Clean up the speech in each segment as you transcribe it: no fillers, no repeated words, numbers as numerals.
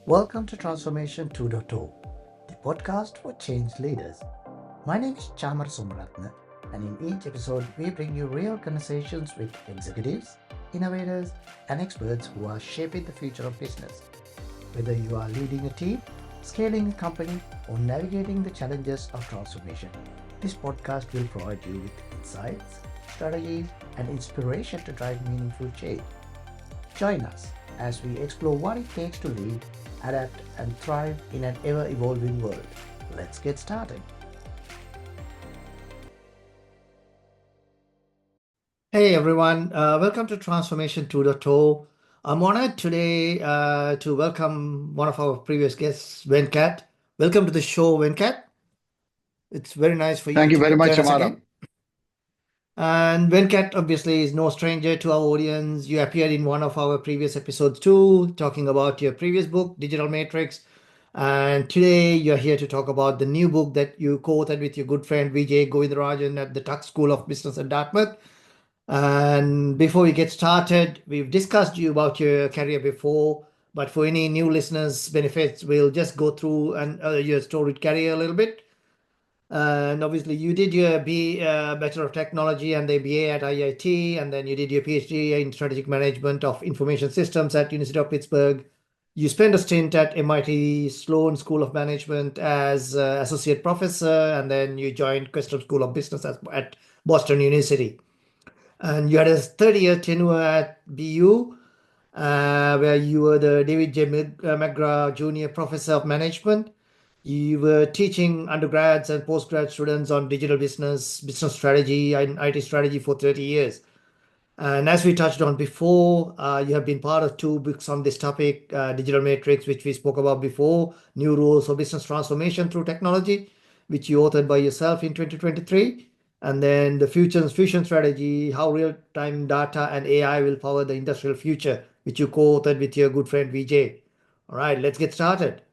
Welcome to Transformation 2.0, the podcast for change leaders. My name is Chamar Somaratna, and in each episode, we bring you real conversations with executives, innovators, and experts who are shaping the future of business. Whether you are leading a team, scaling a company, or navigating the challenges of transformation, this podcast will provide you with insights, strategies, and inspiration to drive meaningful change. Join us as we explore what it takes to lead, adapt, and thrive in an ever-evolving world. Let's get started. Hey everyone, welcome to Transformation 2.0. I'm honored today to welcome one of our previous guests, Venkat. Welcome to the show, Venkat. It's very nice for you Thank you very to much, join us Amara. again. And Venkat obviously is no stranger to our audience. You appeared in one of our previous episodes too, talking about your previous book, Digital Matrix. And today you're here to talk about the new book that you co-authored with your good friend Vijay Govindarajan at the Tuck School of Business at Dartmouth. And before we get started, we've discussed you about your career before, but for any new listeners' benefits, we'll just go through your storied career a little bit. And obviously, you did your Bachelor of Technology and the BA at IIT, and then you did your PhD in Strategic Management of Information Systems at University of Pittsburgh. You spent a stint at MIT Sloan School of Management as associate professor, and then you joined Questrom School of Business at Boston University. And you had a 30-year tenure at BU, where you were the David J. McGrath Jr. Professor of Management. You were teaching undergrads and postgrad students on digital business strategy, and IT strategy for 30 years. And as we touched on before, you have been part of two books on this topic, Digital Matrix, which we spoke about before, New Rules for Business Transformation Through Technology, which you authored by yourself in 2023. And then the Fusion Strategy, How Real-Time Data and AI Will Power the Industrial Future, which you co-authored with your good friend Vijay. All right, let's get started.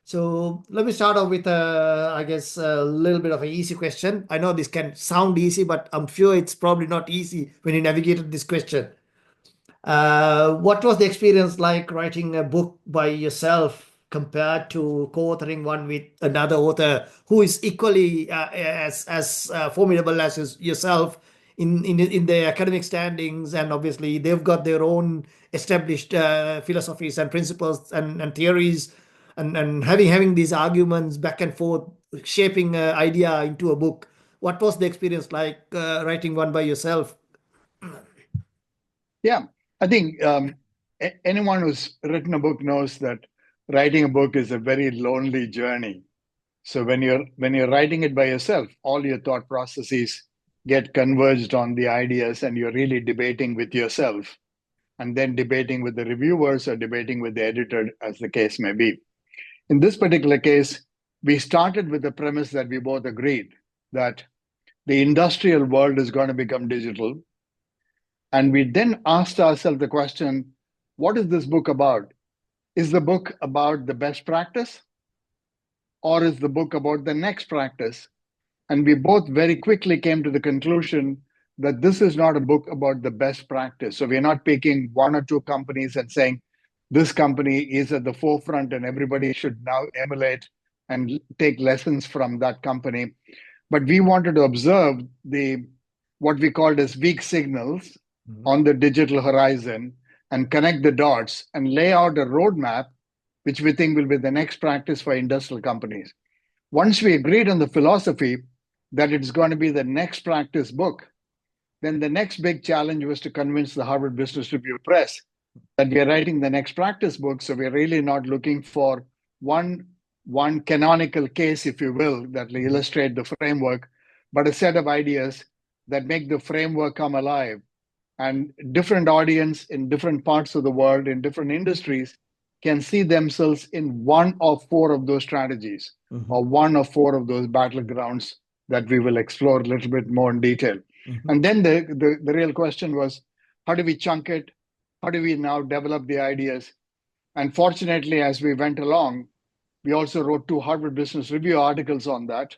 So let me start off with, I guess, a little bit of an easy question. I know this can sound easy, but I'm sure it's probably not easy when you navigated this question. What was the experience like writing a book by yourself compared to co-authoring one with another author who is equally as formidable as yourself in the academic standings, and obviously they've got their own established philosophies and principles and theories, and having these arguments back and forth, shaping an idea into a book. What was the experience like writing one by yourself? Yeah, I think anyone who's written a book knows that writing a book is a very lonely journey. So when you're writing it by yourself, all your thought processes get converged on the ideas, and you're really debating with yourself, and then debating with the reviewers or debating with the editor, as the case may be. In this particular case, we started with the premise that we both agreed that the industrial world is going to become digital. And we then asked ourselves the question, what is this book about? Is the book about the best practice, or is the book about the next practice? And we both very quickly came to the conclusion that this is not a book about the best practice. So we're not picking one or two companies and saying, this company is at the forefront and everybody should now emulate and take lessons from that company. But we wanted to observe what we called as weak signals on the digital horizon, and connect the dots and lay out a roadmap which we think will be the next practice for industrial companies. Once we agreed on the philosophy that it's going to be the next practice book, then the next big challenge was to convince the Harvard Business Review Press that we are writing the next practice book. So we're really not looking for one canonical case, if you will, that will illustrate the framework, but a set of ideas that make the framework come alive. And different audience in different parts of the world, in different industries, can see themselves in one of four of those strategies, or one of four of those battlegrounds that we will explore a little bit more in detail. And then the real question was, how do we chunk it? How do we now develop the ideas? And fortunately, as we went along, we also wrote two Harvard Business Review articles on that.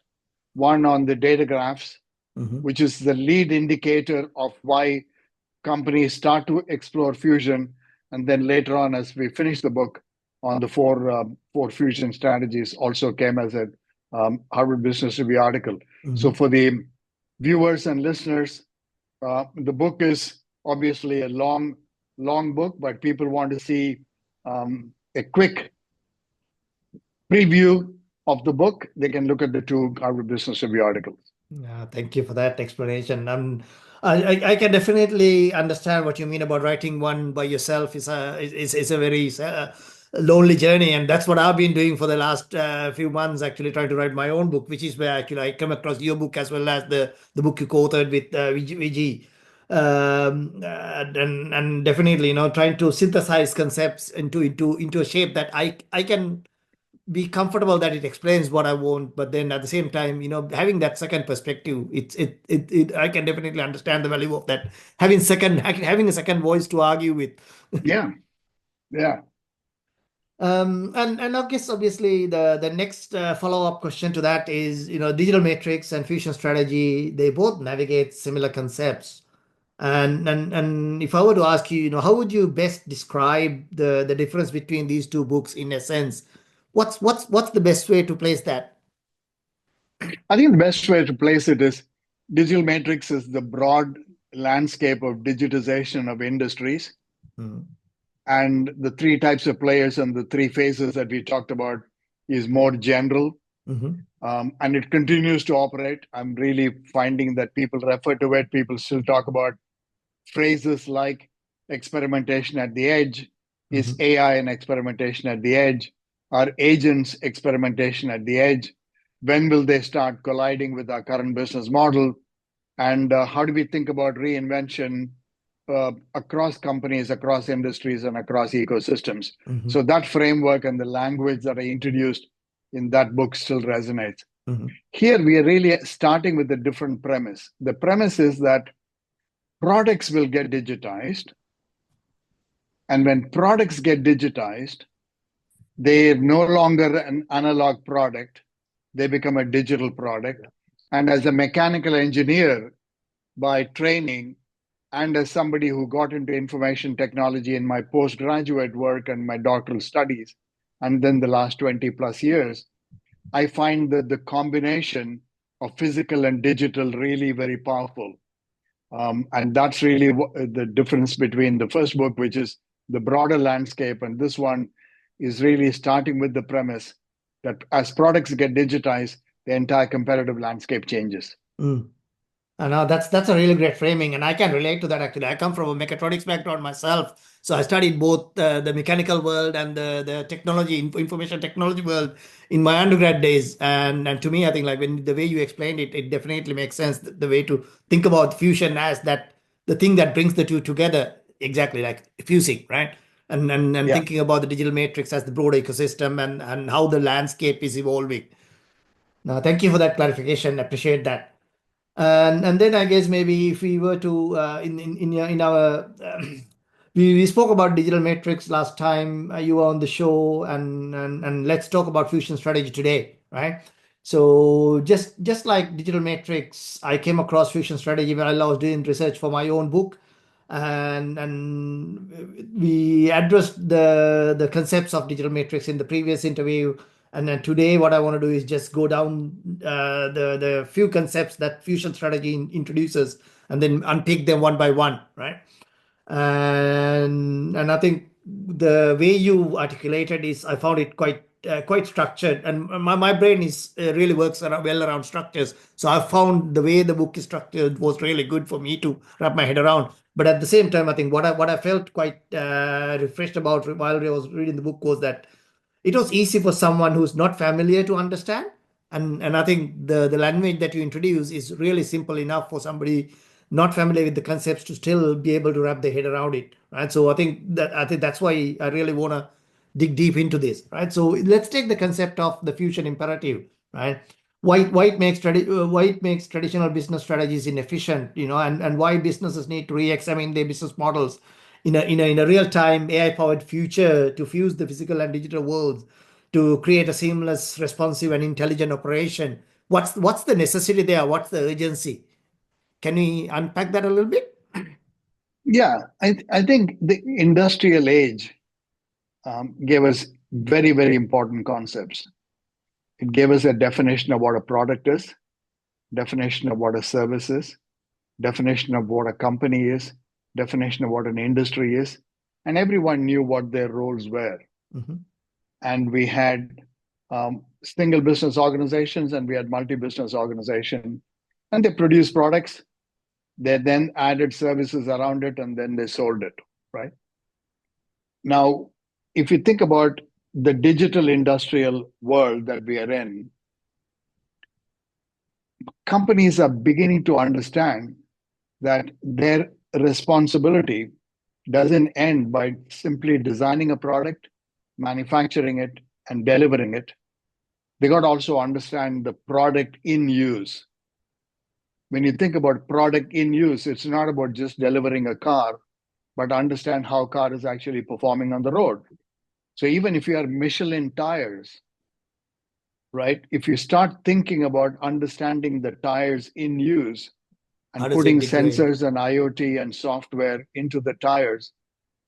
One on the data graphs, which is the lead indicator of why companies start to explore fusion. And then later on, as we finish the book, on the four fusion strategies also came as a Harvard Business Review article. So Mhm. for the viewers and listeners, the book is obviously a long book, but people want to see a quick preview of the book. They can look at the two Harvard Business Review articles. Thank you for that explanation. I can definitely understand what you mean about writing one by yourself is a very lonely journey, and that's what I've been doing for the last few months. Actually, trying to write my own book, which is where actually I come across your book as well as the book you co-authored with Vijay. And definitely, trying to synthesize concepts into a shape that I can be comfortable that it explains what I want, but then at the same time, having that second perspective, I can definitely understand the value of that. Having a second voice to argue with. Yeah, yeah. And I guess obviously the next follow-up question to that is, digital matrix and fusion strategy, they both navigate similar concepts. And if I were to ask you, how would you best describe the difference between these two books in a sense? What's the best way to place that? I think the best way to place it is digital matrix is the broad landscape of digitization of industries. Mhm. And the three types of players and the three phases that we talked about is more general. Mhm. And it continues to operate. I'm really finding that people refer to it. People still talk about phrases like experimentation at the edge. Is Mhm. AI and experimentation at the edge? Are agents experimentation at the edge? When will they start colliding with our current business model? And how do we think about reinvention across companies, across industries, and across ecosystems? Mhm. So that framework and the language that I introduced in that book still resonates. Mhm. Here, we are really starting with a different premise. The premise is that products will get digitized. And when products get digitized, they're no longer an analog product, they become a digital product. And as a mechanical engineer, by training, and as somebody who got into information technology in my postgraduate work and my doctoral studies, and then the last 20 plus years, I find that the combination of physical and digital really very powerful. And that's really the difference between the first book, which is the broader landscape, and this one is really starting with the premise that as products get digitized, the entire competitive landscape changes. Mm. I know that's a really great framing, and I can relate to that actually. I come from a mechatronics background myself, so I studied both the mechanical world and the technology, information technology world in my undergrad days. And to me, I think like when the way you explained it, it definitely makes sense. The way to think about fusion as that the thing that brings the two together, exactly like fusing, right? And Yeah. thinking about the digital matrix as the broader ecosystem and how the landscape is evolving. Now, thank you for that clarification. Appreciate that. And then I guess maybe if we were to in our we spoke about digital matrix last time you were on the show, and let's talk about fusion strategy today, right? So just like digital matrix, I came across fusion strategy while I was doing research for my own book, and we addressed the concepts of digital matrix in the previous interview. And then today, what I want to do is just go down the few concepts that fusion strategy introduces, and then unpick them one by one, right? And I think the way you articulated is I found it quite structured, and my brain is really works well around structures. So I found the way the book is structured was really good for me to wrap my head around. But at the same time, I think what I felt quite refreshed about while I was reading the book was that it was easy for someone who's not familiar to understand. And I think the language that you introduce is really simple enough for somebody not familiar with the concepts to still be able to wrap their head around it, right? So I think that's why I really want to dig deep into this, right? So let's take the concept of the fusion imperative, right? Why it makes traditional business strategies inefficient, and why businesses need to re-examine their business models in a real-time AI-powered future to fuse the physical and digital worlds to create a seamless, responsive, and intelligent operation. What's the necessity there? What's the urgency? Can we unpack that a little bit? Yeah, I think the industrial age gave us very, very important concepts. It gave us a definition of what a product is, definition of what a service is, definition of what a company is, definition of what an industry is, and everyone knew what their roles were. Mm-hmm. And we had single business organizations and we had multi-business organization, and they produced products. They then added services around it, and then they sold it, right? Now, if you think about the digital industrial world that we are in, companies are beginning to understand that their responsibility doesn't end by simply designing a product, manufacturing it, and delivering it. They got to also understand the product in use. When you think about product in use, it's not about just delivering a car, but understand how car is actually performing on the road. So even if you are Michelin tires, right? If you start thinking about understanding the tires in use How and does it putting degrade? sensors and IoT and software into the tires,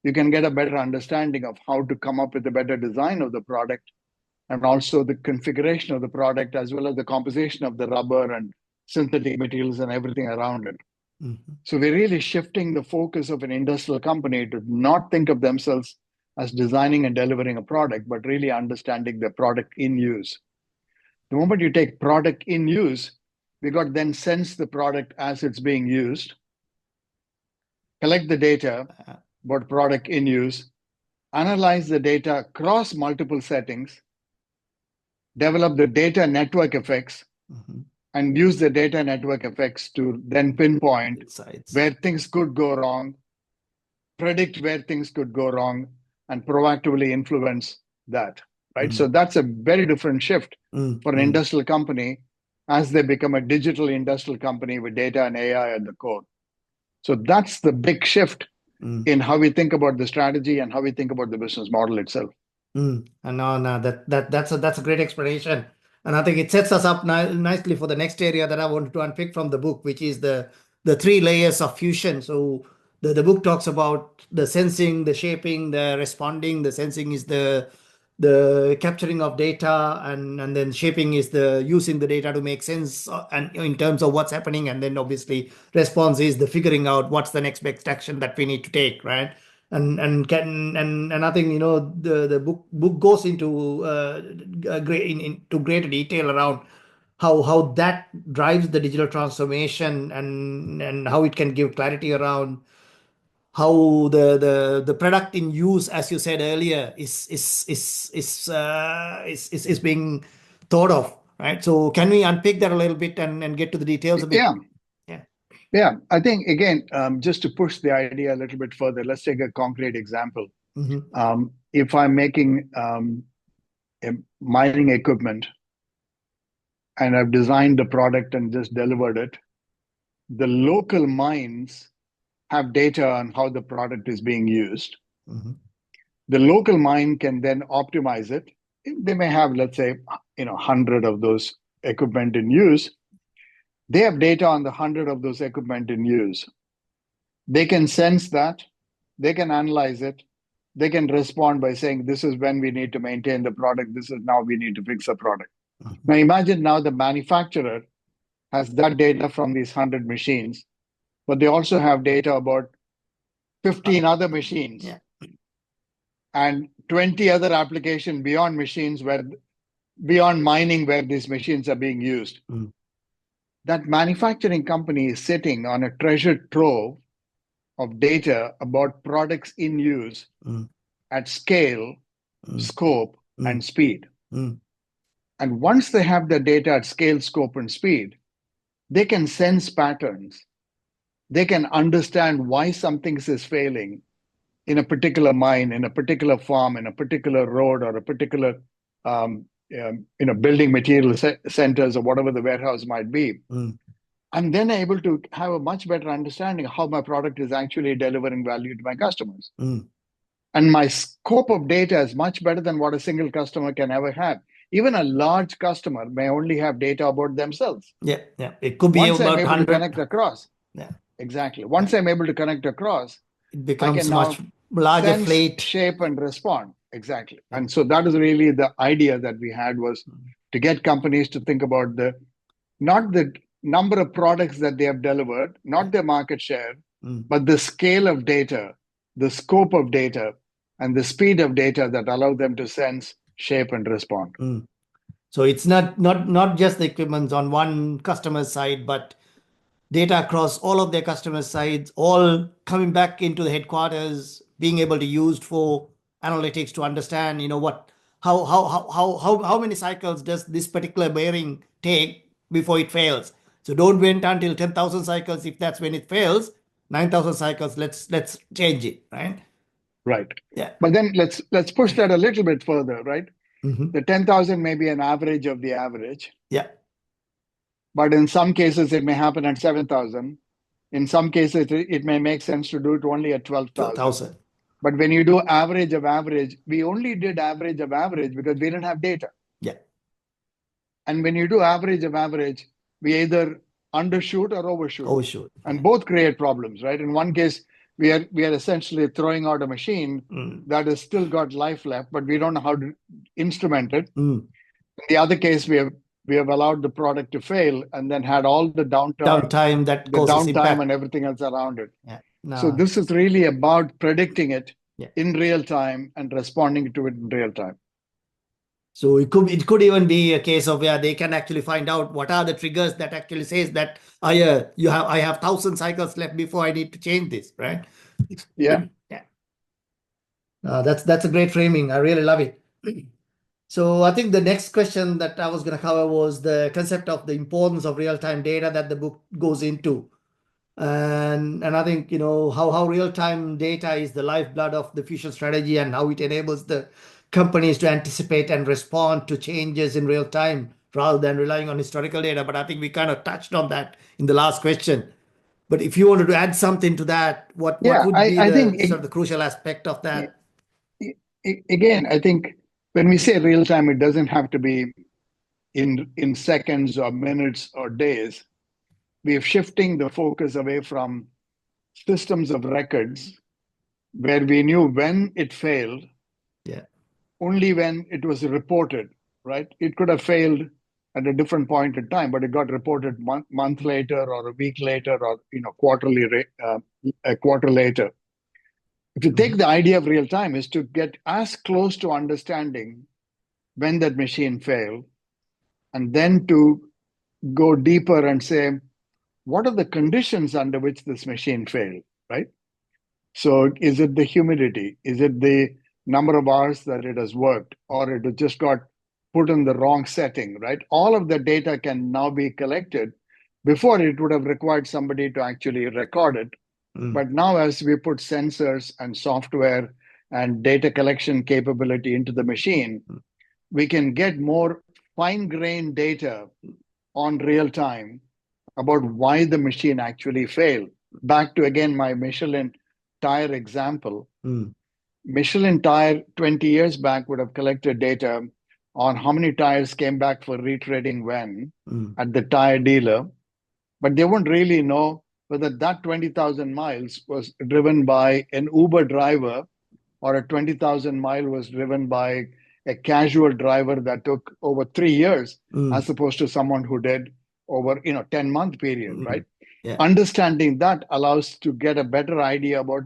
you can get a better understanding of how to come up with a better design of the product and also the configuration of the product, as well as the composition of the rubber and synthetic materials and everything around it. Mm-hmm. So we're really shifting the focus of an industrial company to not think of themselves as designing and delivering a product, but really understanding the product in use. The moment you take product in use, we got then sense the product as it's being used, collect the data about product in use, analyze the data across multiple settings, develop the data network effects, Mm-hmm. and use the data network effects to then pinpoint Insights. where things could go wrong, predict where things could go wrong, and proactively influence that, right? So that's a very different shift for an industrial company as they become a digital industrial company with data and AI at the core. So that's the big shift in how we think about the strategy and how we think about the business model itself. And no, that's a great explanation, and I think it sets us up nicely for the next area that I wanted to unpick from the book, which is the three layers of fusion. So the book talks about the sensing, the shaping, the responding. The sensing is the capturing of data, and then shaping is the using the data to make sense and in terms of what's happening, and then obviously response is the figuring out what's the next best action that we need to take, right? And I think the book goes into into greater detail around how that drives the digital transformation, and how it can give clarity around how the product in use, as you said earlier, is being thought of, right? So can we unpick that a little bit and get to the details a bit? Yeah. Yeah. Yeah. I think, again, just to push the idea a little bit further, let's take a concrete example. If I'm making a mining equipment and I've designed the product and just delivered it, the local mines have data on how the product is being used. The local mine can then optimize it. They may have, let's say, 100 of those equipment in use. They have data on the 100 of those equipment in use. They can sense that, they can analyze it, they can respond by saying, this is when we need to maintain the product, this is now we need to fix the product. Now imagine now the manufacturer has that data from these 100 machines, but they also have data about 15 other machines and 20 other applications beyond machines beyond mining where these machines are being used. That manufacturing company is sitting on a treasure trove of data about products in use at scale, scope, and speed. And once they have the data at scale, scope, and speed, they can sense patterns. They can understand why something is failing in a particular mine, in a particular farm, in a particular road, or a particular building material centers, or whatever the warehouse might be. I'm then able to have a much better understanding of how my product is actually delivering value to my customers. And my scope of data is much better than what a single customer can ever have. Even a large customer may only have data about themselves. Yeah. It could be Once about I'm able 100. to connect across. Yeah. Exactly. Once I'm able to connect across, It I becomes can much now larger sense, fleet. shape, and respond. exactly. Yeah. And so that is really the idea that we had, was to get companies to think about not the number of products that they have delivered, not their market share, but the scale of data, the scope of data, and the speed of data that allow them to sense, shape, and respond. So it's not just the equipments on one customer's side, but data across all of their customer sites, all coming back into the headquarters, being able to use for analytics to understand, what how many cycles does this particular bearing take before it fails. So don't wait until 10,000 cycles. If that's when it fails, 9,000 cycles, let's change it, right? Right. Yeah. But then let's push that a little bit further, right? Mm-hmm. The 10,000 may be an average of the average, Yeah. but in some cases it may happen at 7,000. In some cases it may make sense to do it only at 12,000. 12,000. But when you do average of average, we only did average of average because we didn't have data. Yeah. And when you do average of average, we either undershoot or overshoot. Overshoot. And both create problems, right? In one case, we are essentially throwing out a machine that has still got life left, but we don't know how to instrument it. In the other case, we have allowed the product to fail and then had all the downtime that causes impact and everything else around it. Yeah. So this is really about predicting it Yeah. in real time and responding to it in real time. So it could even be a case of where they can actually find out what are the triggers that actually says that I have 1,000 cycles left before I need to change this, right? Yeah. Yeah. That's a great framing. I really love it. So I think the next question that I was going to cover was the concept of the importance of real-time data that the book goes into. And I think, how real-time data is the lifeblood of the fusion strategy and how it enables the companies to anticipate and respond to changes in real time rather than relying on historical data. But I think we kind of touched on that in the last question. But if you wanted to add something to that, what would be I think sort of the crucial aspect of that? Again, I think when we say real time, it doesn't have to be in seconds or minutes or days. We are shifting the focus away from systems of records where we knew when it failed, only when it was reported, right? It could have failed at a different point in time, but it got reported month later or a week later or a quarter later. If you take the idea of real time is to get as close to understanding when that machine failed, and then to go deeper and say, what are the conditions under which this machine failed, right? So is it the humidity? Is it the number of hours that it has worked? Or it just got put in the wrong setting, right? All of the data can now be collected. Before, it would have required somebody to actually record it. But now as we put sensors and software and data collection capability into the machine, we can get more fine-grained data on real time about why the machine actually failed. Back to, again, my Michelin tire example. Michelin tire 20 years back would have collected data on how many tires came back for retreading when at the tire dealer, but they wouldn't really know whether that 20,000 miles was driven by an Uber driver or a 20,000 mile was driven by a casual driver that took over 3 years, as opposed to someone who did over 10-month period, right? Yeah. Understanding that allows to get a better idea about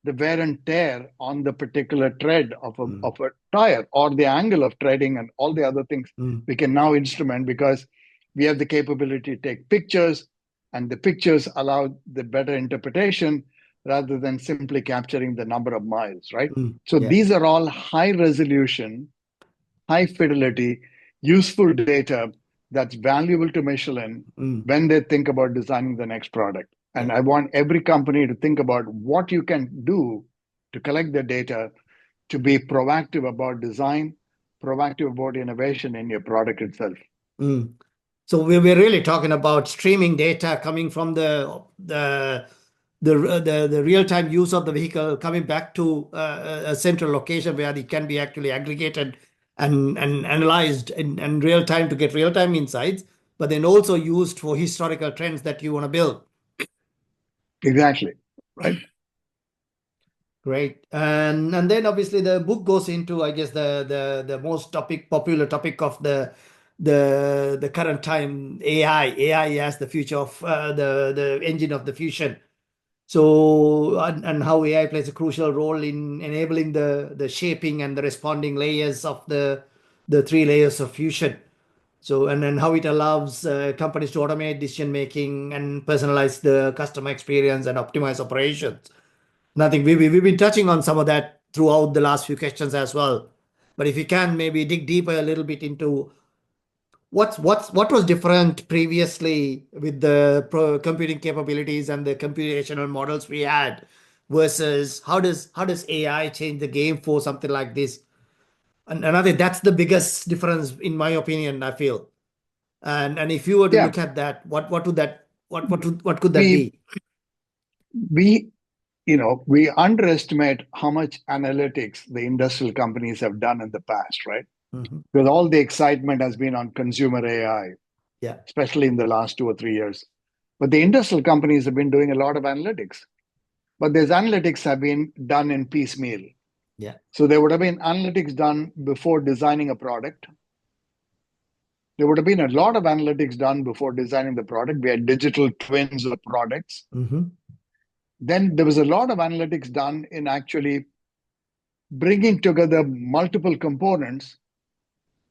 the wear and tear on the particular tread of a tire, or the angle of treading, and all the other things we can now instrument because we have the capability to take pictures, and the pictures allow the better interpretation rather than simply capturing the number of miles, right? So these are all high resolution, high fidelity, useful data that's valuable to Michelin when they think about designing the next product. And I want every company to think about what you can do to collect the data, to be proactive about design, proactive about innovation in your product itself. So we're really talking about streaming data coming from the real-time use of the vehicle, coming back to a central location where it can be actually aggregated and analyzed in real time to get real-time insights, but then also used for historical trends that you want to build. Exactly, right. Great. And then obviously the book goes into, I guess, the most popular topic of the current time, AI. AI as the future of the engine of the fusion. So and how AI plays a crucial role in enabling the shaping and the responding layers of the three layers of fusion. So and then how it allows companies to automate decision making and personalize the customer experience and optimize operations. Nothing. We've been touching on some of that throughout the last few questions as well. But if you can maybe dig deeper a little bit into what was different previously with the computing capabilities and the computational models we had versus how does AI change the game for something like this? And I think that's the biggest difference in my opinion, I feel. And if you were to Yeah, look at that, what could that we be? we we underestimate how much analytics the industrial companies have done in the past, right? Hmm. Because all the excitement has been on consumer AI, Yeah. especially in the last 2 or 3 years. But the industrial companies have been doing a lot of analytics. But these analytics have been done in piecemeal. Yeah. So there would have been analytics done before designing a product. There would have been a lot of analytics done before designing the product. We had digital twins of products. Hmm. Then there was a lot of analytics done in actually bringing together multiple components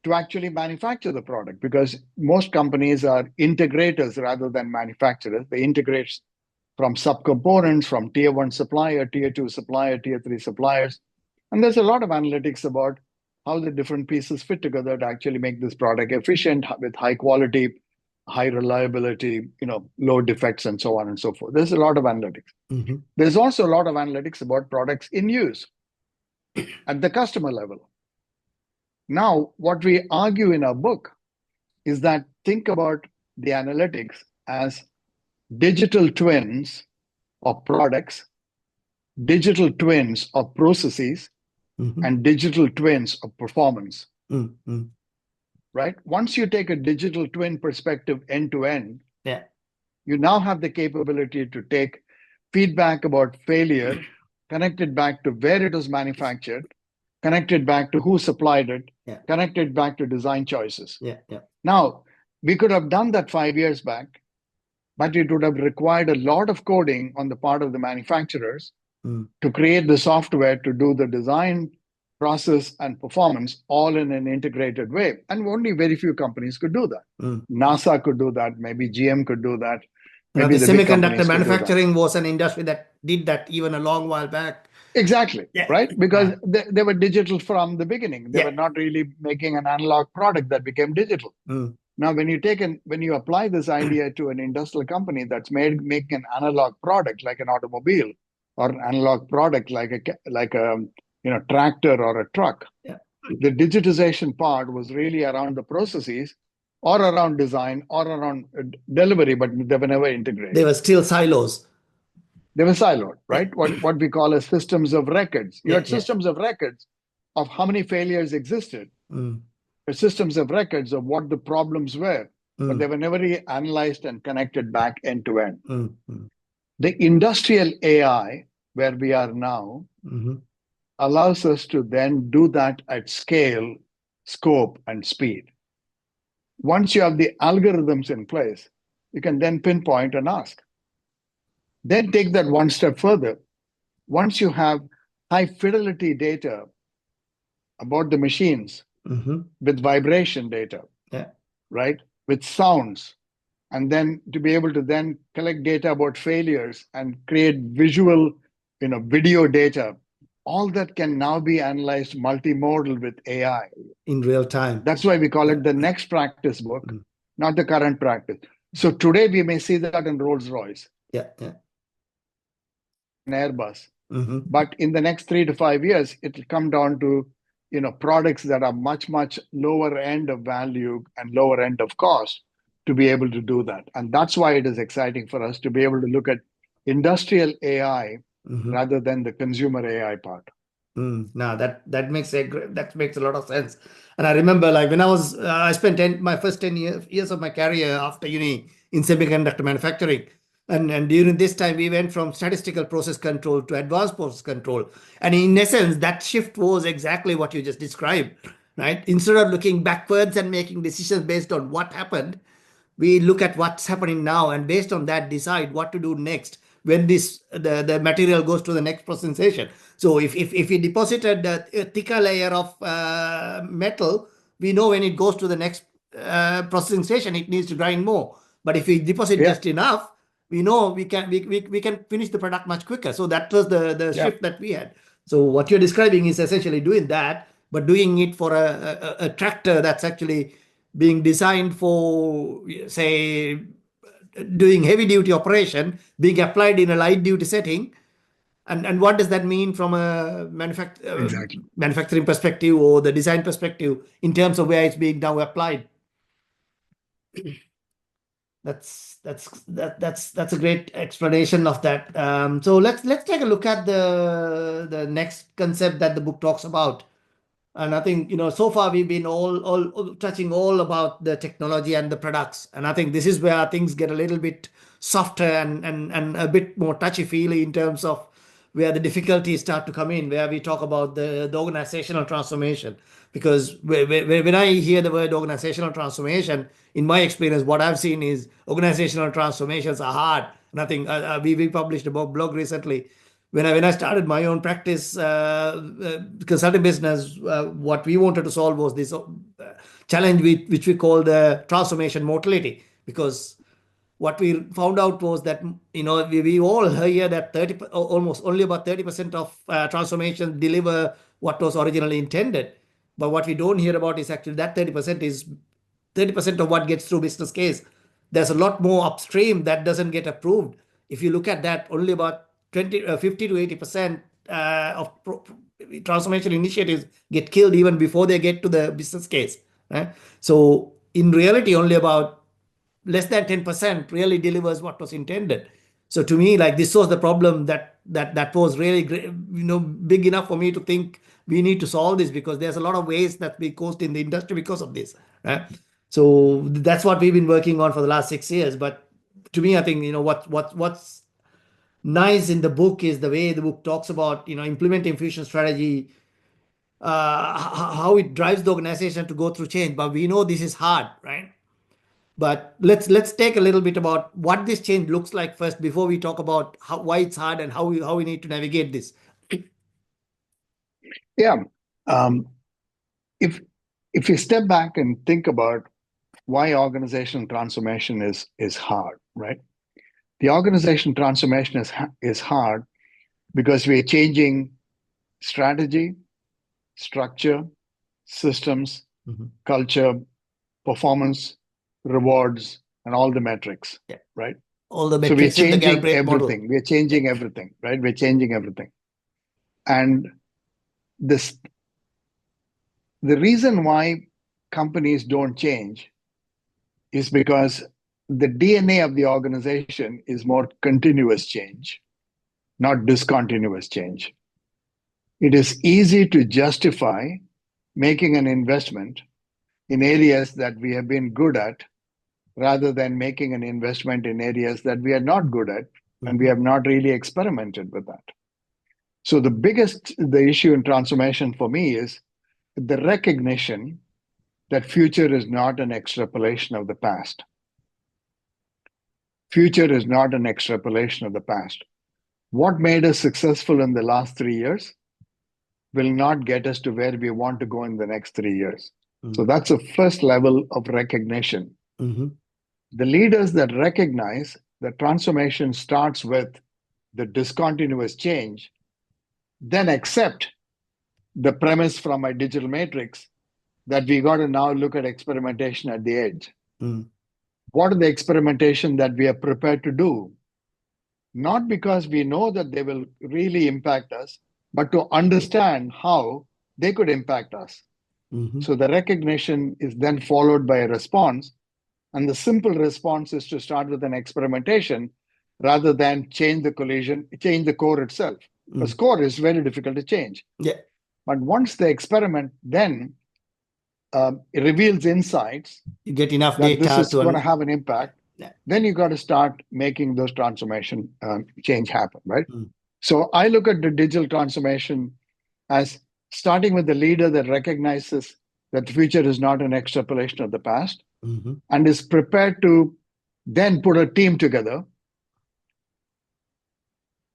to actually manufacture the product, because most companies are integrators rather than manufacturers. They integrate from subcomponents, from tier one supplier, tier two supplier, tier three suppliers. And there's a lot of analytics about how the different pieces fit together to actually make this product efficient with high quality, high reliability, low defects, and so on and so forth. There's a lot of analytics. Hmm. There's also a lot of analytics about products in use at the customer level. Now, what we argue in our book is that think about the analytics as digital twins of products, digital twins of processes, Hmm. and digital twins of performance, Hmm. right? Once you take a digital twin perspective end to end, Yeah. you now have the capability to take feedback about failure, connect it back to where it was manufactured, connect it back to who supplied it, Yeah. connect it back to design choices. Yeah. Yeah. Now, we could have done that 5 years back, but it would have required a lot of coding on the part of the manufacturers Mm. to create the software to do the design, process, and performance all in an integrated way. And only very few companies could do that. Mm. NASA could do that. Maybe GM could do that. Now, Maybe the the big semiconductor companies could do that. manufacturing was an industry that did that even a long while back. Exactly, Yeah. right? Because Yeah. they were digital from the beginning. They Yeah. were not really making an analog product that became digital. Mm. Now, when you apply this idea to an industrial company that's making an analog product like an automobile, or an analog product like a tractor or a truck, Yeah. the digitization part was really around the processes, or around design, or around delivery, but they were never They integrated. were still silos. They were siloed, Yeah. right? What we call as systems of records. You Yeah. had Yeah. systems of records of how many failures existed, Mm. systems of records of what the problems were, but they Mm. were never really analyzed and connected back end to end. Mm. Mm. The industrial AI, where we are now, Mm-hmm. allows us to then do that at scale, scope, and speed. Once you have the algorithms in place, you can then pinpoint and ask. Then take that one step further. Once you have high fidelity data about the machines, Mm-hmm. with vibration data, Yeah. right? With sounds, and then to be able to then collect data about failures and create visual, video data, all that can now be analyzed multimodal with AI. In real time. That's why we call Yeah. it the next practice book, Mm. not the current practice. So today we may see that in Rolls Royce, Yeah. Yeah. an Airbus, Mm-hmm. but in the next 3 to 5 years, it'll come down to products that are much, much lower end of value and lower end of cost to be able to do that. And that's why it is exciting for us to be able to look at industrial AI Mm-hmm. rather than the consumer AI part. No, that makes a lot of sense. And I remember, like when I spent my first 10 years of my career after uni in semiconductor manufacturing. And during this time, we went from statistical process control to advanced process control. And in essence, that shift was exactly what you just described, right? Instead of looking backwards and making decisions based on what happened, we look at what's happening now, and based on that decide what to do next when the material goes to the next processing station. So if we deposited a thicker layer of metal, we know when it goes to the next processing station it needs to grind more. But if we deposit Yeah, just enough, we know we can finish the product much quicker. So that was the yeah, shift that we had. So what you're describing is essentially doing that, but doing it for a tractor that's actually being designed for, say, doing heavy duty operation, being applied in a light duty setting. And what does that mean from a exactly. manufacturing perspective or the design perspective in terms of where it's being now applied? That's a great explanation of that. So let's take a look at the next concept that the book talks about. And I think, so far we've been all touching all about the technology and the products. And I think this is where things get a little bit softer and a bit more touchy-feely in terms of where the difficulties start to come in, where we talk about the organizational transformation. Because when I hear the word organizational transformation, in my experience, what I've seen is organizational transformations are hard. And I think we published a blog recently when I started my own practice consulting business. What we wanted to solve was this challenge which we call the transformation mortality. Because what we found out was that we all hear that almost only about 30% of transformations deliver what was originally intended. But what we don't hear about is actually that 30% is 30% of what gets through business case. There's a lot more upstream that doesn't get approved. If you look at that, only about 50 to 80% of transformation initiatives get killed even before they get to the business case. Right? So in reality, only about less than 10% really delivers what was intended. So to me, like, this was the problem that was really great, big enough for me to think we need to solve this, because there's a lot of waste that we caused in the industry because of this. Right? So that's what we've been working on for the last 6 years. But to me, I think, what's nice in the book is the way the book talks about, implementing fusion strategy, how it drives the organization to go through change. But we know this is hard, right? But let's take a little bit about what this change looks like first before we talk about why it's hard and how we need to navigate this. Yeah. Um, if if you step back and think about why organizational transformation is hard, right? The organization transformation is hard because we're changing strategy, structure, systems, Mhm. culture, performance, rewards, and all the metrics, Yeah. right? All the So we're metrics in the changing Galbraith model. everything. We're changing everything, right? We're changing everything. And this the reason why companies don't change is because the DNA of the organization is more continuous change, not discontinuous change. It is easy to justify making an investment in areas that we have been good at rather than making an investment in areas that we are not good at and we Mhm. have not really experimented with that. So the issue in transformation for me is the recognition that future is not an extrapolation of the past. Future is not an extrapolation of the past. What made us successful in the last 3 years will not get us to where we want to go in the next 3 years. So Mhm. that's the first level of recognition. Mhm. The leaders that recognize that transformation starts with the discontinuous change, then accept the premise from my digital matrix that we got to now look at experimentation at the edge. Mhm. What are the experimentation that we are prepared to do? Not because we know that they will really impact us, but to understand how they could impact us. Mhm. So the recognition is then followed by a response. And the simple response is to start with an experimentation rather than change the core itself. Because Mhm. core is very difficult to change. Yeah. But once the experiment then it reveals insights You get enough that this data is to going to have an impact, then you got to start making those transformation change happen, right? Mm. So I look at the digital transformation as starting with the leader that recognizes that the future is not an extrapolation of the past Mhm. and is prepared to then put a team together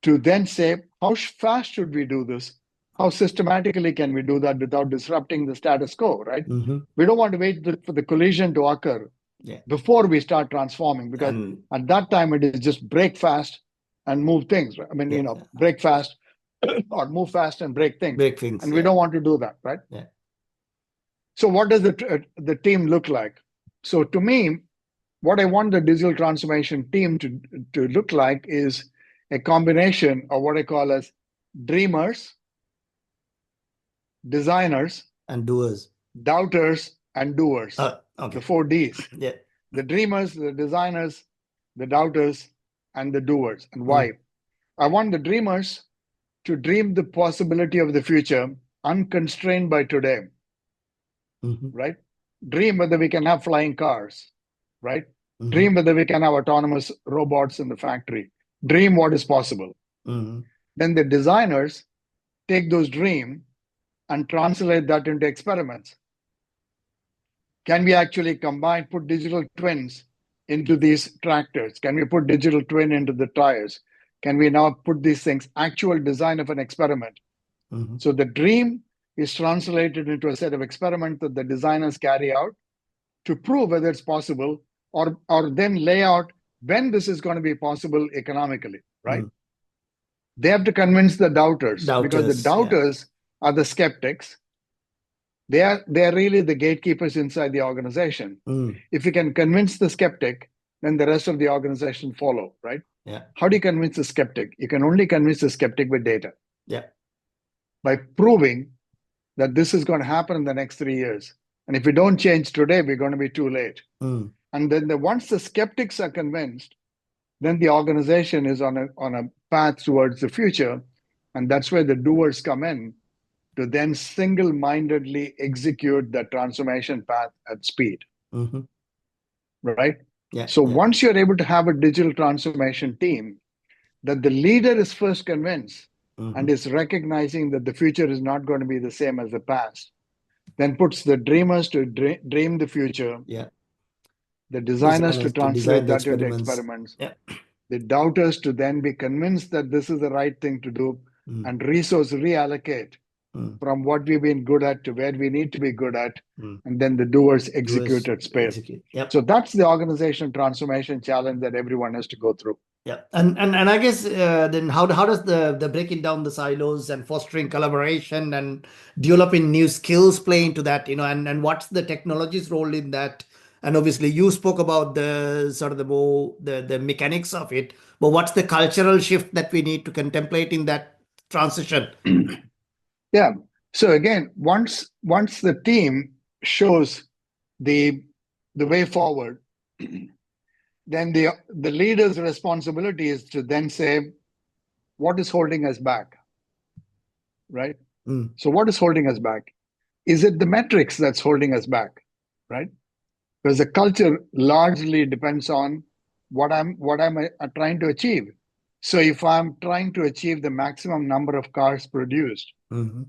to then say, how fast should we do this? How systematically can we do that without disrupting the status quo, right? Mhm. We don't want to wait for the collision to occur Yeah. before we start transforming, because And at that time it is just break fast and move things. Right? I mean, yeah, break fast or move fast and break things. break things. And we don't want to do that, right? Yeah. So what does the team look like? So to me, what I want the digital transformation team to look like is a combination of what I call as dreamers, designers, And doers. doubters, and doers. Okay. The 4 Ds. Yeah. The dreamers, the designers, the doubters, and the doers. And why? I want the dreamers to dream the possibility of the future unconstrained by today, Mhm. right? Dream whether we can have flying cars, right? Mhm. Dream whether we can have autonomous robots in the factory. Dream what is possible. Mhm. Then the designers take those dreams and translate that into experiments. Can we actually put digital twins into these tractors? Can we put digital twin into the tires? Can we now put these things, actual design of an experiment? Mhm. So the dream is translated into a set of experiments that the designers carry out to prove whether it's possible, or then lay out when this is going to be possible economically, right? Mm. They have to convince the doubters, because the Doubters. Yeah. doubters are the skeptics. They are really the gatekeepers inside the organization. Mm. If you can convince the skeptic, then the rest of the organization follow, right? Yeah. How do you convince the skeptic? You can only convince the skeptic with data, Yeah. by proving that this is going to happen in the next 3 years. And if we don't change today, we're going to be too late. Mm. And then once the skeptics are convinced, then the organization is on a path towards the future. And that's where the doers come in to then single-mindedly execute the transformation path at speed, Mhm. right? Yeah. So Yeah. once you're able to have a digital transformation team, that the leader is first convinced and Mhm. is recognizing that the future is not going to be the same as the past, then puts the dreamers to dream the future, Yeah. the designers to Designers to design translate the that into experiments. experiments, Yeah. the doubters to then be convinced that this is the right thing to do Mm. and resource reallocate Mm. from what we've been good at to where we need to be good at, Mm. and then the doers Doers execute at speed. execute. Yep. So that's the organization transformation challenge that everyone has to go through. Yeah, and I guess then how does the breaking down the silos and fostering collaboration and developing new skills play into that, and what's the technology's role in that? And obviously you spoke about the sort of the more the mechanics of it, but what's the cultural shift that we need to contemplate in that transition? Yeah. So again, once the team shows the way forward, then the leader's responsibility is to then say, what is holding us back, right? Mm. So what is holding us back? Is it the metrics that's holding us back, right? Because the culture largely depends on what I'm trying to achieve. So if I'm trying to achieve the maximum number of cars produced, Mhm.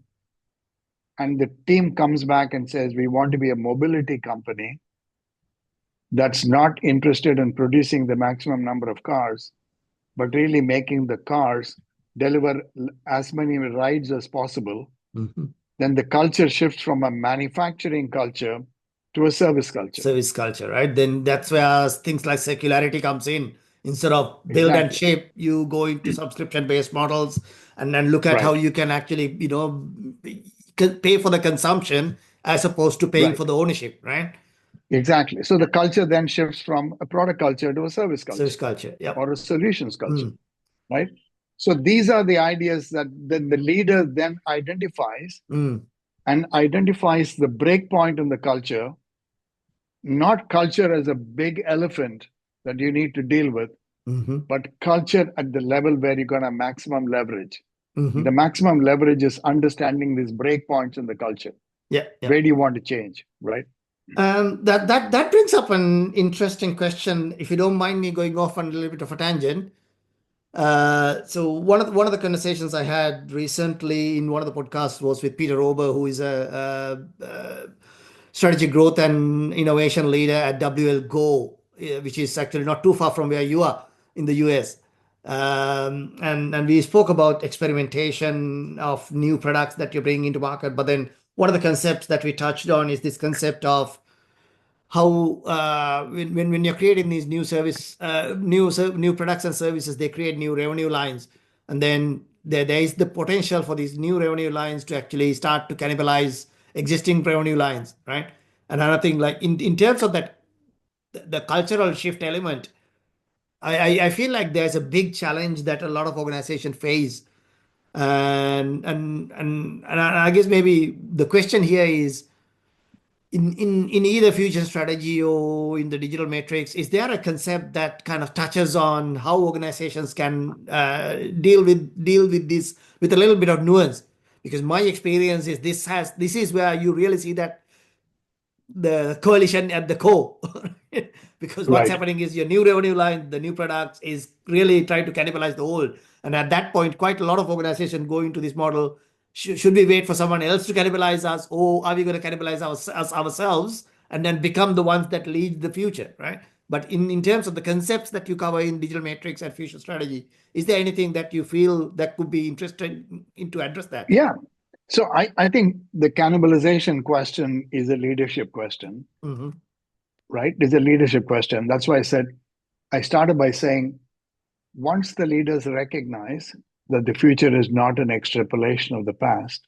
and the team comes back and says, we want to be a mobility company that's not interested in producing the maximum number of cars, but really making the cars deliver as many rides as possible, Mhm. then the culture shifts from a manufacturing culture to a service culture. Service culture, right? Then that's where things like circularity comes in. Instead of build and Exactly. shape, you go into subscription-based models and then look at how Right. you can actually, pay for the consumption as opposed to paying for Right. the ownership, right? Exactly. So the culture then shifts from a product culture to a service culture Service culture. Yep. or a solutions culture, Mm. right? So these are the ideas that the leader then identifies, Mm. and identifies the break point in the culture, not culture as a big elephant that you need to deal with, Mm-hmm. but culture at the level where you're going to maximum leverage. Mm-hmm. The maximum leverage is understanding these break points in the culture. Yeah. Yeah. Where do you want to change, right? That brings up an interesting question. If you don't mind me going off on a little bit of a tangent, so one of the conversations I had recently in one of the podcasts was with Peter Ober, who is a strategic growth and innovation leader at WL Go, which is actually not too far from where you are in the US. And we spoke about experimentation of new products that you're bringing into market. But then one of the concepts that we touched on is this concept of how when you're creating these new new products and services, they create new revenue lines, and then there is the potential for these new revenue lines to actually start to cannibalize existing revenue lines, right? And another thing, like in terms of that, the cultural shift element, I feel like there's a big challenge that a lot of organizations face, and I guess maybe the question here is in either future strategy or in the digital matrix, is there a concept that kind of touches on how organizations can deal with this with a little bit of nuance? Because my experience is this is where you really see that the coalition at the core. Because what's Right. happening is your new revenue line, the new products is really trying to cannibalize the old. And at that point, quite a lot of organizations go into this model. Should we wait for someone else to cannibalize us, or are we going to cannibalize us ourselves and then become the ones that lead the future, right? But in terms of the concepts that you cover in digital matrix and future strategy, is there anything that you feel that could be interesting in to address that? Yeah. So I think the cannibalization question is a leadership question, Mm-hmm. right? It's a leadership question. That's why I started by saying once the leaders recognize that the future is not an extrapolation of the past,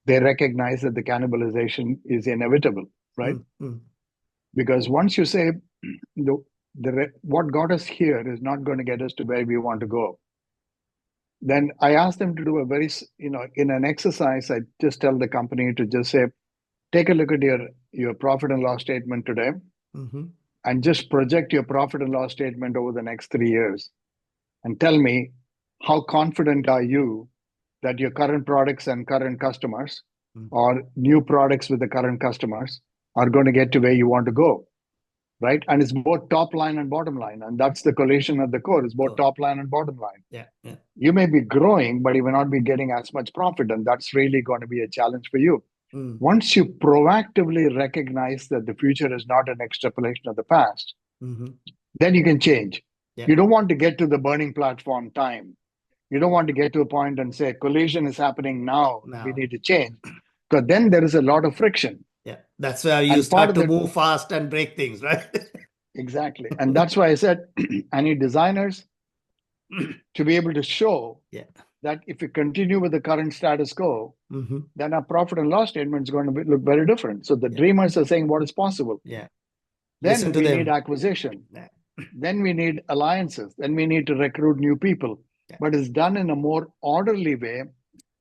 they recognize that the cannibalization is inevitable, right? Mm-hmm. Because once you say what got us here is not going to get us to where we want to go, then I ask them to do a very, in an exercise, I just tell the company to just say, take a look at your profit and loss statement today Mm-hmm. and just project your profit and loss statement over the next 3 years and tell me how confident are you that your current products and current customers or new products with the current customers are going to get to where you want to go, right? And it's both top line and bottom line. And that's the collision at the core, is both Cool. top line and bottom line. Yeah. Yeah. You may be growing, but you may not be getting as much profit. And that's really going to be a challenge for you. Mm. Once you proactively recognize that the future is not an extrapolation of the past, Mm-hmm. then you can change. Yeah. You don't want to get to the burning platform time. You don't want to get to a point and say, collision is happening now. We Now, need to change. Because then there is a lot of friction. yeah, that's where you And part start of to the, move fast and break things, right? exactly. And that's why I said, I need designers to be able to show Yeah. that if we continue with the current status quo, Mm-hmm. then our profit and loss statement is going to look very different. So the Yeah. dreamers are saying what is possible. Yeah. Listen Then to we need them. acquisition. Yeah. Then we need alliances. Then we need to recruit new people. Yeah. But it's done in a more orderly way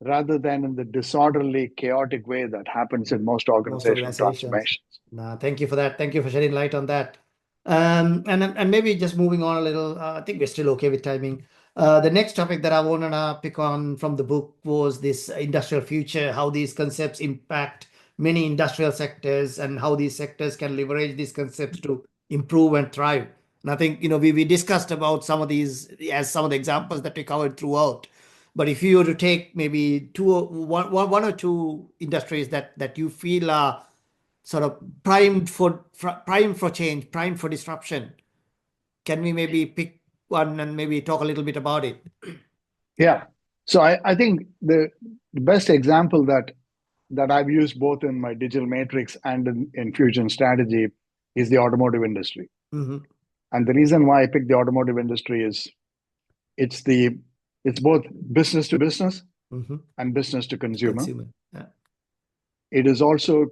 rather than in the disorderly, chaotic way that happens in most Most organizational organizations. transformations. Nah, thank you for that. Thank you for shedding light on that. And maybe just moving on a little, I think we're still okay with timing. The next topic that I wanted to pick on from the book was this industrial future, how these concepts impact many industrial sectors and how these sectors can leverage these concepts to improve and thrive. And I think, we discussed about some of these as some of the examples that we covered throughout. But if you were to take maybe one or two industries that you feel are sort of primed for change, primed for disruption, can we maybe pick one and maybe talk a little bit about it? Yeah. So I think the best example that I've used both in my digital matrix and in Fusion strategy is the automotive industry. Mm-hmm. And the reason why I picked the automotive industry is it's the it's both business to business Mm-hmm. and business to consumer. Consumer. Yeah. It is also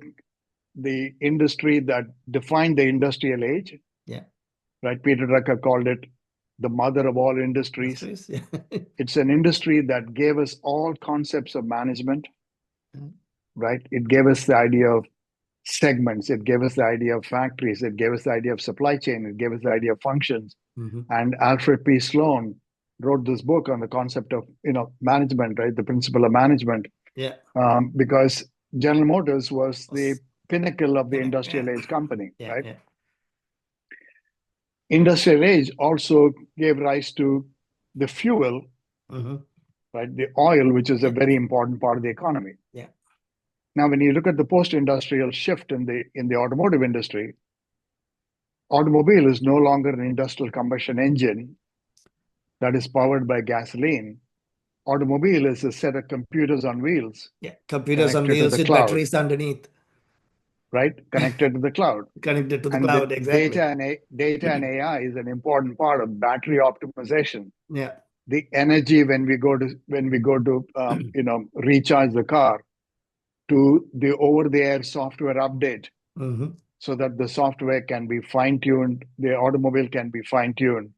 the industry that defined the industrial age, Yeah. right? Peter Drucker called it the mother of all industries. Industries. Yeah. It's an industry that gave us all concepts of management, right? It gave us the idea of segments, it gave us the idea of factories, it gave us the idea of supply chain, it gave us the idea of functions. Mm-hmm. And Alfred P. Sloan wrote this book on the concept of management, right? The principle of management. Yeah. Because General Motors was the pinnacle of the Yeah, yeah, industrial age company, yeah, right? yeah. Industrial age also gave rise to the fuel, Mm-hmm. right? The oil, which is a Yeah, very important part of the economy. yeah. Now, when you look at the post-industrial shift in the automotive industry, automobile is no longer an industrial combustion engine that is powered by gasoline. Automobile is a set of computers on wheels Yeah, computers on connected to wheels the with cloud, batteries underneath, right? Connected to the cloud. connected to the And the cloud. Exactly. data and AI is an important part of battery optimization. Yeah. The energy when we go to recharge the car, to the over-the-air software update, Mm-hmm. so that the software can be fine-tuned, the automobile can be fine-tuned,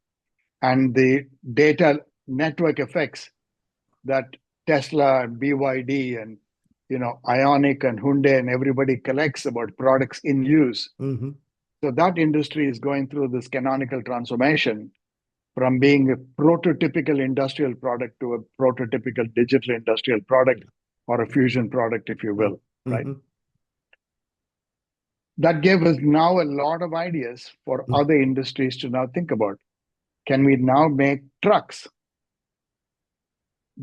and the data network effects that Tesla and BYD and Ionic and Hyundai and everybody collects about products in use. Mm-hmm. So that industry is going through this canonical transformation from being a prototypical industrial product to a prototypical digital industrial product, or a fusion product, if you will, right? Mm-hmm. That gave us now a lot of ideas for other industries to now think about. Can we now make trucks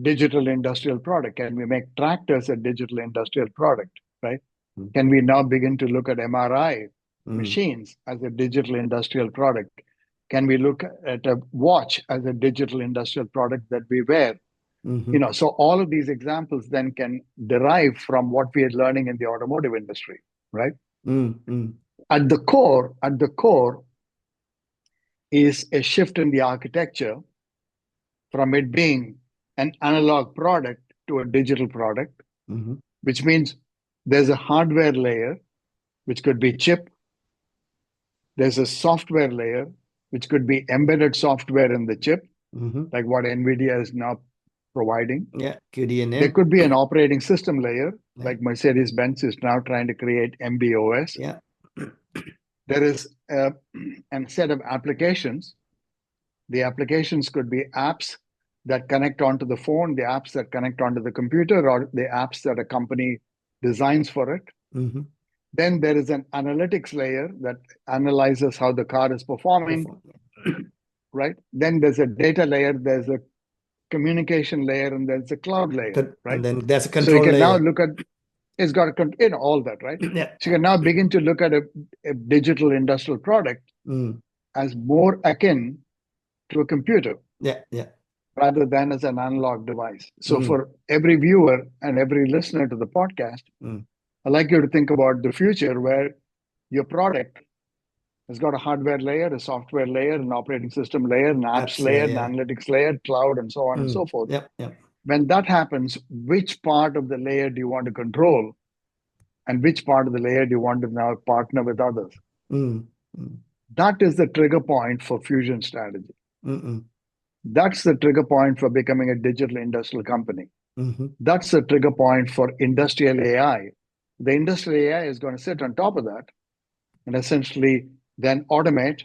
digital industrial product? Can we make tractors a digital industrial product, right? Mm-hmm. Can we now begin to look at MRI Mm-hmm. machines as a digital industrial product? Can we look at a watch as a digital industrial product that we wear? Mm-hmm. So all of these examples then can derive from what we are learning in the automotive industry, right? Mm-hmm. At the core is a shift in the architecture from it being an analog product to a digital product, Mm-hmm. which means there's a hardware layer, which could be chip. There's a software layer, which could be embedded software in the chip, Mm-hmm. like what NVIDIA is now providing. Yeah, There QDNM. could be an operating system layer, Yeah. like Mercedes-Benz is now trying to create MBOS. Yeah. There is a set of applications. The applications could be apps that connect onto the phone, the apps that connect onto the computer, or the apps that a company designs for it. Mm-hmm. Then there is an analytics layer that analyzes how the car is performing, right? Then there's a data layer, there's a communication layer, and there's a cloud layer, right? And then there's a So you control can now layer. look at, it's got all that, right? Yeah. So you can now begin to look at a digital industrial product as more akin to a computer, Yeah. Yeah. rather than as an analog device. So for every viewer and every listener to the podcast, I'd like you to think about the future where your product has got a hardware layer, a software layer, an operating system layer, an apps layer, an analytics layer, cloud, and so on and so forth. Yep. Yep. When that happens, which part of the layer do you want to control, and which part of the layer do you want to now partner with others? That is the trigger point for fusion strategy. That's the trigger point for becoming a digital industrial company. That's the trigger point for industrial AI. The industrial AI is going to sit on top of that and essentially then automate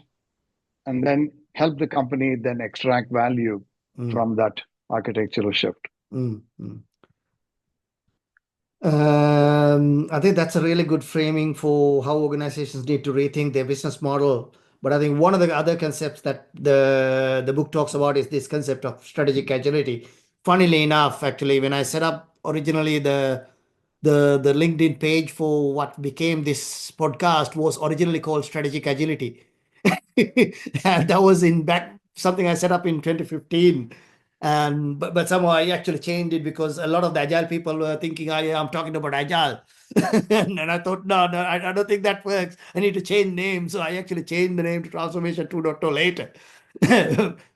and then help the company then extract value from that architectural shift. I think that's a really good framing for how organizations need to rethink their business model. But I think one of the other concepts that the book talks about is this concept of strategic agility. Funnily enough, actually, when I set up originally the LinkedIn page for what became this podcast was originally called Strategic Agility. And that was in back something I set up in 2015. And but somehow I actually changed it because a lot of the agile people were thinking I'm talking about agile. And I thought, no, I don't think that works. I need to change name. So I actually changed the name to Transformation 2.0 later.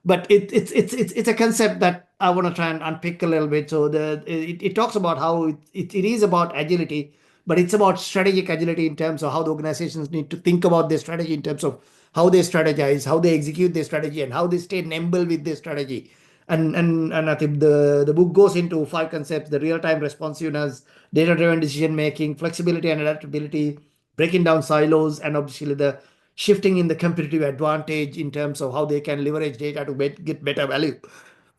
But it's a concept that I want to try and unpick a little bit. So it talks about how it is about agility, but it's about strategic agility in terms of how the organizations need to think about their strategy in terms of how they strategize, how they execute their strategy, and how they stay nimble with their strategy. And I think the book goes into 5 concepts: the real-time responsiveness, data-driven decision making, flexibility and adaptability, breaking down silos, and obviously the shifting in the competitive advantage in terms of how they can leverage data to get better value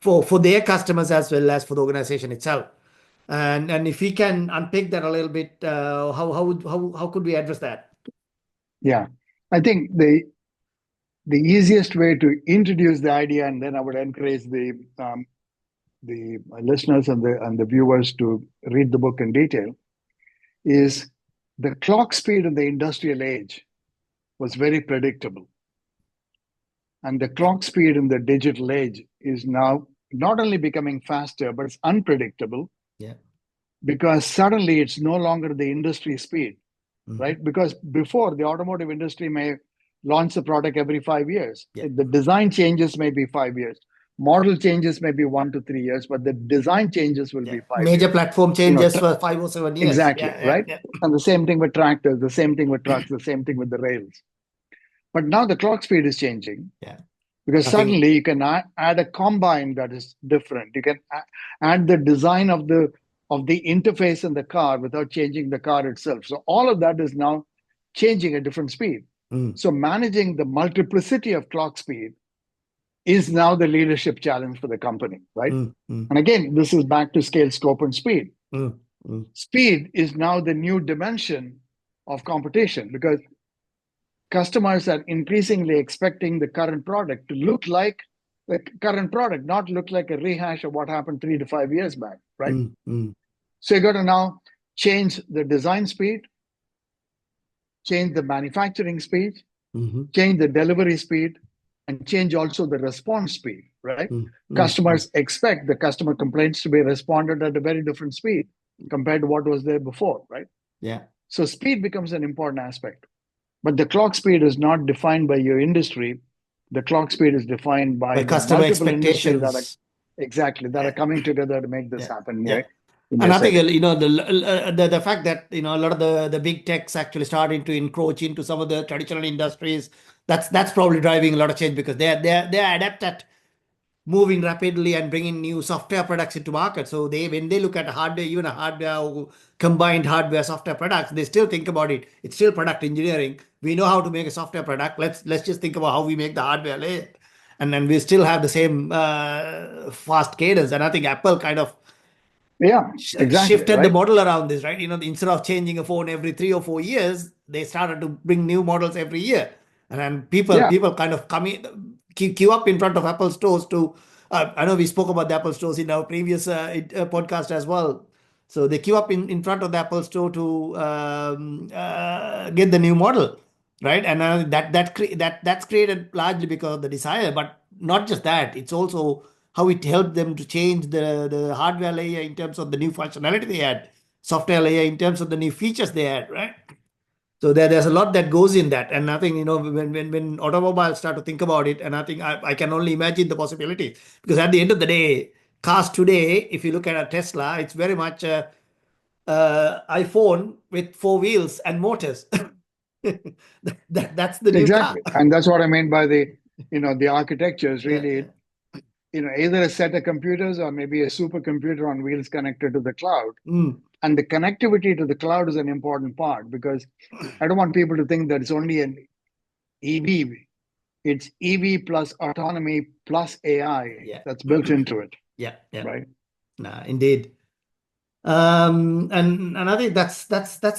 for their customers as well as for the organization itself. And if we can unpick that a little bit, how could we address that? Yeah. I think the easiest way to introduce the idea, and then I would encourage the listeners and the viewers to read the book in detail, is the clock speed in the industrial age was very predictable. And the clock speed in the digital age is now not only becoming faster, but it's unpredictable Yeah. because suddenly it's no longer the industry speed, right? Because before, the automotive industry may launch a product every 5 years. Yeah. The design changes may be 5 years. Model changes may be 1 to 3 years, but the design changes will Yeah. be 5 years. Major platform You know, changes for 5 or 7 years. exactly, Yeah. right? Yeah. And the same thing with tractors, the same thing with trucks, the same thing with the rails. But now the clock speed is changing Yeah. because I think. suddenly you can add a combine that is different. You can add the design of the interface in the car without changing the car itself. So all of that is now changing at different speed. So managing the multiplicity of clock speed is now the leadership challenge for the company, right? And again, this is back to scale, scope, and speed. Speed is now the new dimension of competition because customers are increasingly expecting the current product to look like the current product, not look like a rehash of what happened 3 to 5 years back, right? So you got to now change the design speed, change the manufacturing speed, change the delivery speed, and change also the response speed, right? Customers expect the customer complaints to be responded at a very different speed compared to what was there before, right? Yeah. So speed becomes an important aspect. But the clock speed is not defined by your industry. The clock speed is defined by By the customer multiple industries expectations. that are Yeah. coming together to make this Yeah. happen Yeah. in And your I think setting. the fact that a lot of the big techs actually starting to encroach into some of the traditional industries, that's probably driving a lot of change because they're adept at moving rapidly and bringing new software products into market. So when they look at hardware, even a hardware or combined hardware software products, they still think about it. It's still product engineering. We know how to make a software product. Let's just think about how we make the hardware layer, and then we still have the same fast cadence. And I think Apple kind of Yeah, exactly, shifted the right? model around this, right? Instead of changing a phone every 3 or 4 years, they started to bring new models every year, and then people Yeah, people kind of queue up in front of Apple stores to. I know we spoke about the Apple stores in our previous podcast as well. So they queue up in front of the Apple store to get the new model, right? And that's created largely because of the desire, but not just that. It's also how it helped them to change the hardware layer in terms of the new functionality they had, software layer in terms of the new features they had, right? So there's a lot that goes in that. And I think, when automobiles start to think about it, and I think I can only imagine the possibility because at the end of the day, cars today, if you look at a Tesla, it's very much a iPhone with four wheels and motors. That's the new car. exactly. And that's what I mean by the architecture is Yeah, really, yeah. either a set of computers or maybe a supercomputer on wheels connected to the cloud. Mm, And the connectivity to the cloud is an important part because I don't want people to think that it's only an EV. It's EV plus autonomy plus AI yeah. that's built into it, Yeah, yeah. right? Nah, indeed. And I think that's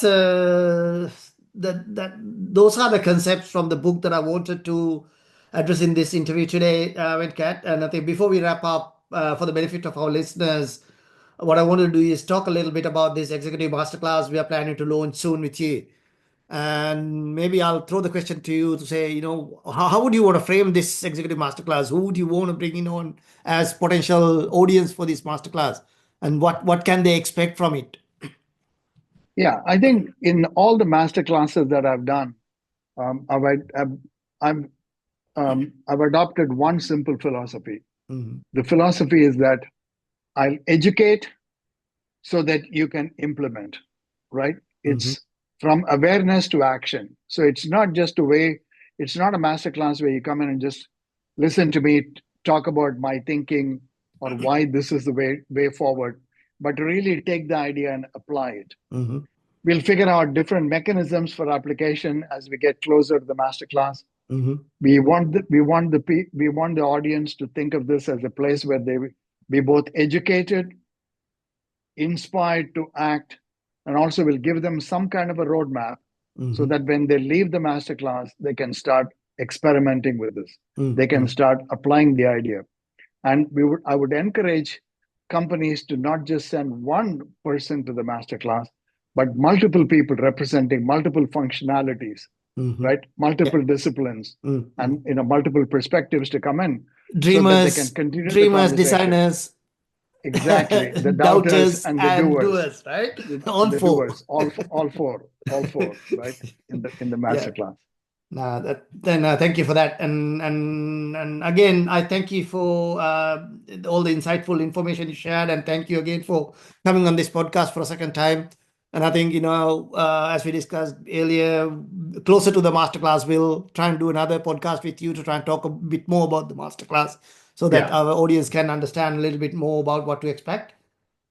a that those are the concepts from the book that I wanted to address in this interview today, Venkat. And I think before we wrap up, for the benefit of our listeners, what I want to do is talk a little bit about this executive masterclass we are planning to launch soon with you. And maybe I'll throw the question to you to say, how would you want to frame this executive masterclass? Who would you want to bring in on as potential audience for this masterclass? And what can they expect from it? Yeah, I think in all the master classes that I've done, I've, I've adopted one simple philosophy. Mhm. The philosophy is that I'll educate so that you can implement, right? Mhm. It's from awareness to action. So it's not just a way, it's not a master class where you come in and just listen to me talk about my thinking or why this is the way forward, but to really take the idea and apply it. Mhm. We'll figure out different mechanisms for application as we get closer to the master class. Mhm. We want the audience to think of this as a place where they be both educated inspired to act, and also will give them some kind of a roadmap so that when they leave the masterclass, they can start experimenting with this. They can start applying the idea. And I would encourage companies to not just send one person to the masterclass, but multiple people representing multiple functionalities, right? Yeah. Multiple disciplines, and multiple perspectives to come in, so that they can Dreamers, continue the dreamers, conversation. designers, Exactly, the doubters doubters, and the and doers, doers, right? the, All the four. doers, all four, right? In the Yeah. masterclass. Thank you for that, and again, I thank you for all the insightful information you shared, and thank you again for coming on this podcast for a second time. And I think as we discussed earlier, closer to the masterclass, we'll try and do another podcast with you to try and talk a bit more about the masterclass, so that Yeah. our audience can understand a little bit more about what to expect.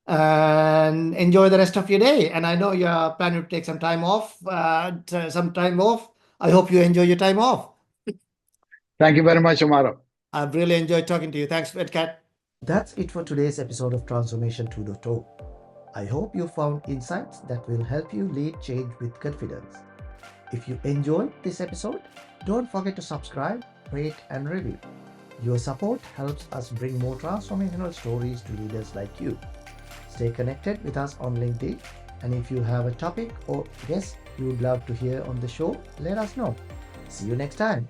And enjoy the rest of your day. And I know you're planning to take some time off. I hope you enjoy your time off. Thank you very much, Amaro. I've really enjoyed talking to you. Thanks, Venkat. That's it for today's episode of Transformation 2.0. I hope you found insights that will help you lead change with confidence. If you enjoyed this episode, don't forget to subscribe, rate, and review. Your support helps us bring more transformational stories to leaders like you. Stay connected with us on LinkedIn, and if you have a topic or guest you would love to hear on the show, let us know. See you next time.